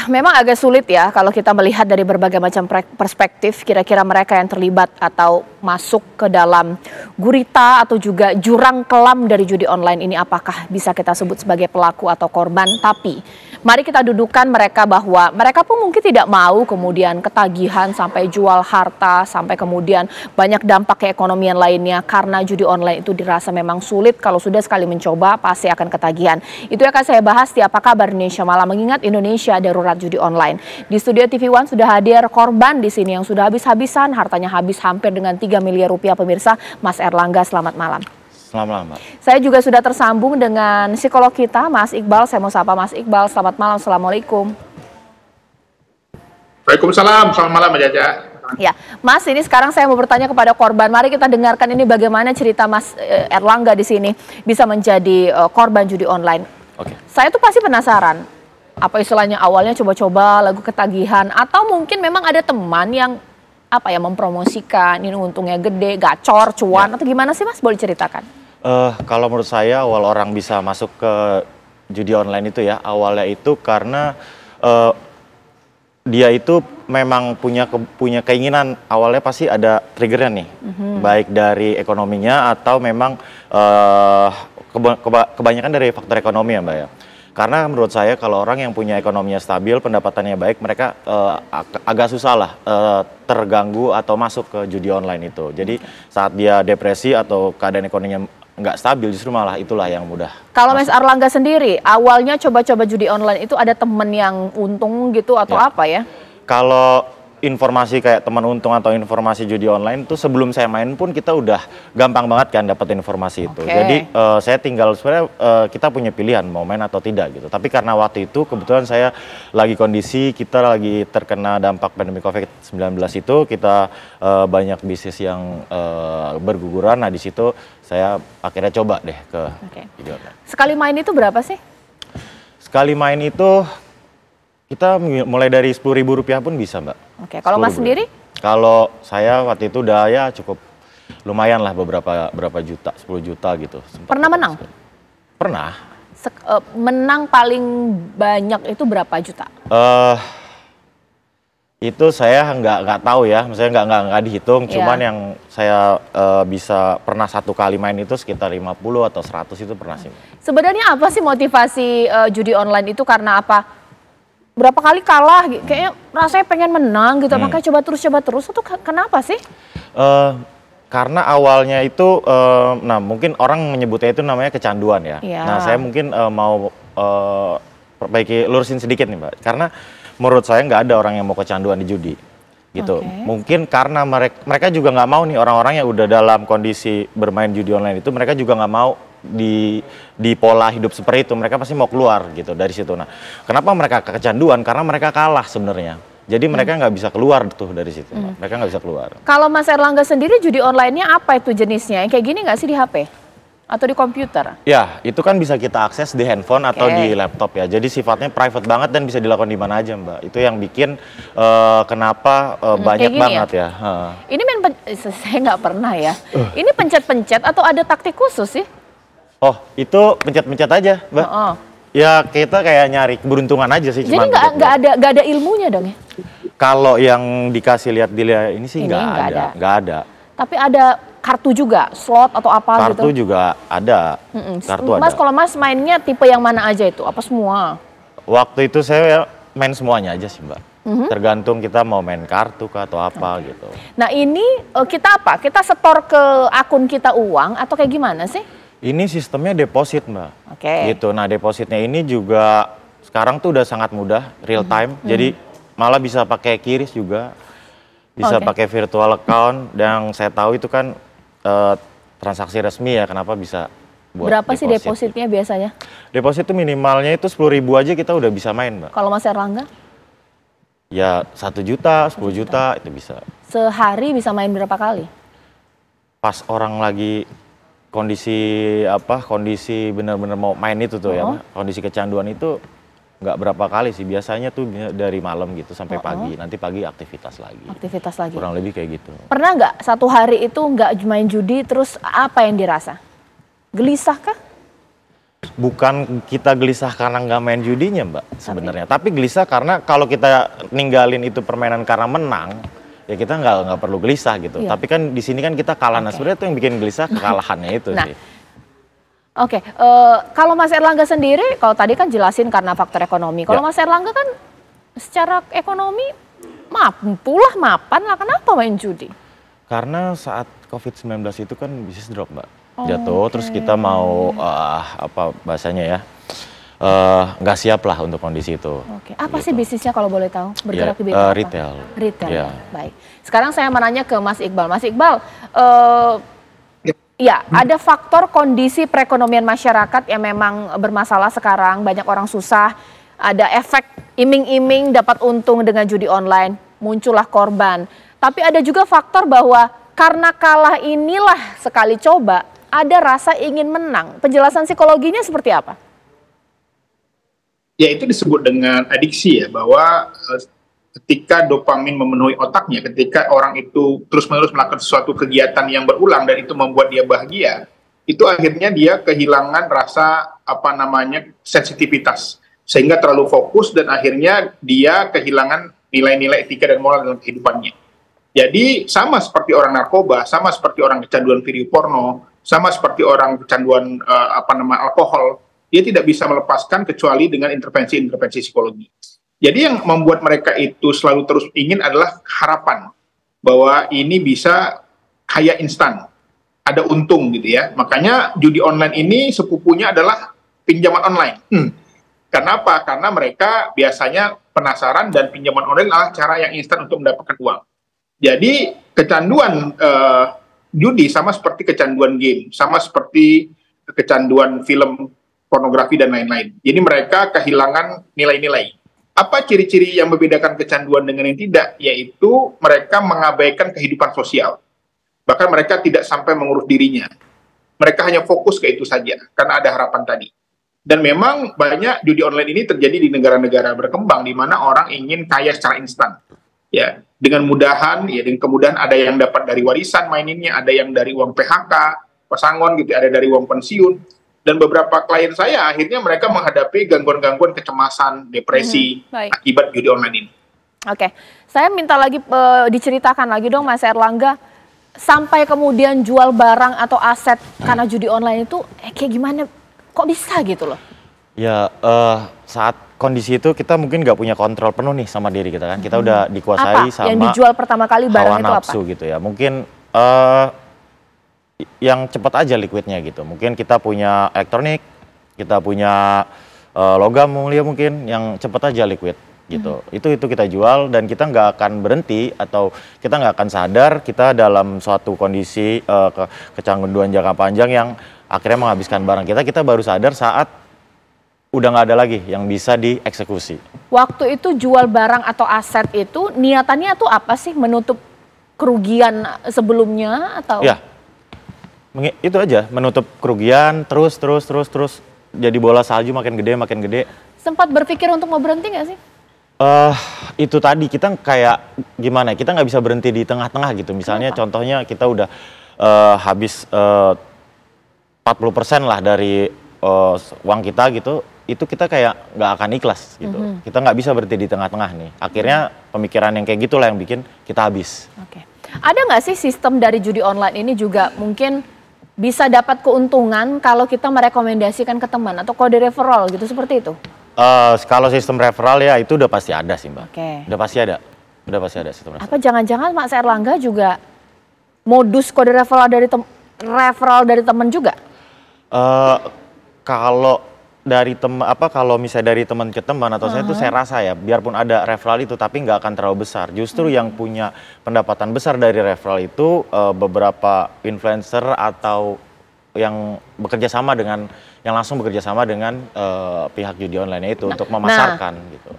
Memang agak sulit ya kalau kita melihat dari berbagai macam perspektif kira-kira mereka yang terlibat atau masuk ke dalam gurita atau juga jurang kelam dari judi online ini apakah bisa kita sebut sebagai pelaku atau korban. Tapi mari kita dudukan mereka bahwa mereka pun mungkin tidak mau kemudian ketagihan sampai jual harta, sampai kemudian banyak dampak keekonomian lainnya karena judi online itu dirasa memang sulit. Kalau sudah sekali mencoba pasti akan ketagihan. Itu yang akan saya bahas di Apa Kabar Indonesia Malam, mengingat Indonesia darurat judi online. Di studio TV One sudah hadir korban di sini yang sudah habis-habisan, hartanya habis hampir dengan 3 miliar rupiah pemirsa. Mas Erlangga, selamat malam. Selamat malam, Mbak. Saya juga sudah tersambung dengan psikolog kita, Mas Iqbal. Saya mau sapa Mas Iqbal. Selamat malam, Assalamualaikum. Waalaikumsalam, selamat malam Mbak Jaja. Ya, Mas, ini sekarang saya mau bertanya kepada korban. Mari kita dengarkan ini bagaimana cerita Mas Erlangga di sini bisa menjadi korban judi online. Oke. Saya tuh pasti penasaran, apa istilahnya awalnya coba-coba lagu ketagihan atau mungkin memang ada teman yang mempromosikan ini untungnya gede, gacor, cuan atau gimana sih Mas? Boleh ceritakan? Kalau menurut saya awal orang bisa masuk ke judi online itu ya awalnya itu karena dia itu memang punya keinginan, awalnya pasti ada triggernya nih, baik dari ekonominya atau memang kebanyakan dari faktor ekonomi ya Mbak ya. Karena menurut saya kalau orang yang punya ekonominya stabil, pendapatannya baik, mereka agak susah lah terganggu atau masuk ke judi online itu. Jadi saat dia depresi atau keadaan ekonominya nggak stabil, justru malah itulah yang mudah. Kalau Mas Erlangga sendiri, awalnya coba-coba judi online itu ada temen yang untung gitu atau apa ya? Kalau informasi kayak teman untung atau informasi judi online itu sebelum saya main pun kita udah gampang banget kan dapat informasi itu. Jadi saya tinggal sebenarnya kita punya pilihan mau main atau tidak gitu. Tapi karena waktu itu kebetulan saya lagi kondisi kita lagi terkena dampak pandemi COVID-19 itu, kita banyak bisnis yang berguguran. Nah di situ saya akhirnya coba deh ke judi online. Sekali main itu berapa sih? Sekali main itu kita mulai dari Rp10.000 pun bisa Mbak. Oke, kalau Mas sendiri? Kalau saya waktu itu udah ya cukup lumayan lah berapa juta, 10 juta gitu. Pernah menang? Pernah. Menang paling banyak itu berapa juta? Itu saya nggak tahu ya, maksudnya nggak dihitung. Cuman yang saya bisa pernah satu kali main itu sekitar 50 atau 100 itu pernah sih. Sebenarnya apa sih motivasi judi online itu, karena apa? Berapa kali kalah, kayaknya rasanya pengen menang gitu, makanya coba terus, itu kenapa sih? Karena awalnya itu, nah mungkin orang menyebutnya itu namanya kecanduan ya. Nah saya mungkin mau lurusin sedikit nih Mbak, karena menurut saya nggak ada orang yang mau kecanduan di judi gitu. Mungkin karena mereka juga nggak mau nih, orang-orang yang udah dalam kondisi bermain judi online itu, mereka juga nggak mau di pola hidup seperti itu, mereka pasti mau keluar gitu dari situ. Nah, kenapa mereka kecanduan? Karena mereka kalah sebenarnya. Jadi mereka nggak bisa keluar tuh dari situ. Mereka nggak bisa keluar. Kalau Mas Erlangga sendiri judi online-nya apa itu jenisnya? Yang kayak gini nggak sih di HP? Atau di komputer? Ya, itu kan bisa kita akses di handphone atau di laptop ya. Jadi sifatnya private banget dan bisa dilakukan di mana aja Mbak. Itu yang bikin kenapa banyak banget ya. Ini saya nggak pernah ya. Ini pencet-pencet atau ada taktik khusus sih? Oh, itu pencet-pencet aja, Mbak. Ya kita kayak nyari keberuntungan aja sih. Jadi nggak ada ilmunya dong ya? Kalau yang dikasih lihat ini sih nggak ada. Tapi ada kartu juga, slot atau apa gitu? Kartu juga ada. Kartu Mas, ada. kalau Mas mainnya tipe yang mana aja itu? Apa semua? Waktu itu saya main semuanya aja sih Mbak. Tergantung kita mau main kartu atau apa gitu. Nah ini kita apa? Kita setor ke akun kita uang atau kayak gimana sih? Ini sistemnya deposit Mbak. Gitu. Nah depositnya ini juga sekarang tuh udah sangat mudah, real time. Jadi malah bisa pakai QRIS juga, bisa pakai virtual account. Dan saya tahu itu kan transaksi resmi ya, kenapa bisa buat berapa sih depositnya biasanya? Deposit itu minimalnya itu 10.000 aja kita udah bisa main Mbak. Kalau Mas Erlangga? Ya 1 juta, 10 juta itu bisa. Sehari bisa main berapa kali? Pas orang lagi kondisi benar-benar mau main itu tuh ya, kondisi kecanduan itu nggak berapa kali sih, biasanya tuh dari malam gitu sampai pagi, nanti pagi aktivitas lagi. Kurang lebih kayak gitu. Pernah nggak satu hari itu nggak main judi terus apa yang dirasa? Gelisah kah? Bukan kita gelisah karena nggak main judinya, Mbak, sebenarnya. Tapi gelisah karena kalau kita ninggalin itu permainan karena menang, ya kita nggak perlu gelisah gitu. Iya. Tapi kan di sini kan kita kalah. Nah, sebenarnya itu yang bikin gelisah kekalahannya itu Nah, sih. Oke, kalau Mas Erlangga sendiri, kalau tadi kan jelasin karena faktor ekonomi. Kalau Ya. Mas Erlangga kan secara ekonomi mampulah, mapan lah. Kenapa main judi? Karena saat COVID-19 itu kan bisnis drop, Mbak. Oh, Jatuh, terus kita mau apa bahasanya ya? Nggak siap lah untuk kondisi itu. Oke, apa sih Gitu. bisnisnya kalau boleh tahu? Bergerak Ya, di bidang apa? retail. Retail, Ya. baik. Sekarang saya mau nanya ke Mas Iqbal. Mas Iqbal, ya ada faktor kondisi perekonomian masyarakat yang memang bermasalah sekarang, banyak orang susah, ada efek iming-iming dapat untung dengan judi online, muncullah korban. Tapi ada juga faktor bahwa karena kalah inilah sekali coba, ada rasa ingin menang. Penjelasan psikologinya seperti apa? Ya, itu disebut dengan adiksi ya, bahwa ketika dopamin memenuhi otaknya, ketika orang itu terus-menerus melakukan suatu kegiatan yang berulang dan itu membuat dia bahagia, itu akhirnya dia kehilangan rasa sensitivitas, sehingga terlalu fokus dan akhirnya dia kehilangan nilai-nilai etika dan moral dalam kehidupannya. Jadi sama seperti orang narkoba, sama seperti orang kecanduan video porno, sama seperti orang kecanduan alkohol, dia tidak bisa melepaskan kecuali dengan intervensi-intervensi psikologi. Jadi yang membuat mereka itu selalu terus ingin adalah harapan bahwa ini bisa kaya instan, ada untung gitu ya. Makanya judi online ini sepupunya adalah pinjaman online. Kenapa? Karena mereka biasanya penasaran dan pinjaman online adalah cara yang instan untuk mendapatkan uang. Jadi kecanduan judi sama seperti kecanduan game, sama seperti kecanduan film pornografi dan lain-lain. Jadi mereka kehilangan nilai-nilai. Apa ciri-ciri yang membedakan kecanduan dengan yang tidak? Yaitu mereka mengabaikan kehidupan sosial. Bahkan mereka tidak sampai mengurus dirinya. Mereka hanya fokus ke itu saja, karena ada harapan tadi. Dan memang banyak judi online ini terjadi di negara-negara berkembang, di mana orang ingin kaya secara instan. Ya, dengan kemudahan ada yang dapat dari warisan maininnya, ada yang dari uang PHK, pesangon gitu, ada dari uang pensiun. Dan beberapa klien saya akhirnya mereka menghadapi gangguan-gangguan kecemasan, depresi akibat judi online ini. Oke, saya minta lagi diceritakan lagi dong Mas Erlangga, sampai kemudian jual barang atau aset karena judi online itu kayak gimana? Kok bisa gitu loh? Ya, saat kondisi itu kita mungkin nggak punya kontrol penuh nih sama diri kita kan. Kita udah dikuasai sama yang dijual pertama kali barang hawa itu nafsu apa? gitu ya. Mungkin yang cepat aja liquidnya gitu. Mungkin kita punya elektronik, kita punya logam mulia mungkin yang cepat aja liquid gitu. Itu kita jual dan kita nggak akan berhenti atau kita nggak akan sadar kita dalam suatu kondisi kecanduan jangka panjang yang akhirnya menghabiskan barang kita. Kita baru sadar saat udah nggak ada lagi yang bisa dieksekusi. Waktu itu jual barang atau aset itu niatannya tuh apa sih? Menutup kerugian sebelumnya atau? Ya, itu aja, menutup kerugian terus jadi bola salju makin gede. Sempat berpikir untuk mau berhenti nggak sih? Itu tadi kita kayak gimana? Kita nggak bisa berhenti di tengah-tengah gitu. Misalnya contohnya kita udah habis 40% lah dari uang kita gitu. Itu kita kayak nggak akan ikhlas gitu. Kita nggak bisa berhenti di tengah-tengah nih. Akhirnya pemikiran yang kayak gitulah yang bikin kita habis. Oke. Ada nggak sih sistem dari judi online ini juga mungkin bisa dapat keuntungan kalau kita merekomendasikan ke teman atau kode referral gitu seperti itu? Kalau sistem referral ya itu udah pasti ada sih Mbak. Oke. Udah pasti ada sistem referral. Apa jangan-jangan Mas Erlangga juga modus kode referral dari teman juga? Kalau dari kalau misalnya dari teman ke teman atau saya itu saya rasa ya biarpun ada referral itu tapi nggak akan terlalu besar. Justru yang punya pendapatan besar dari referral itu beberapa influencer atau yang langsung bekerja sama dengan pihak judi online itu untuk memasarkan gitu.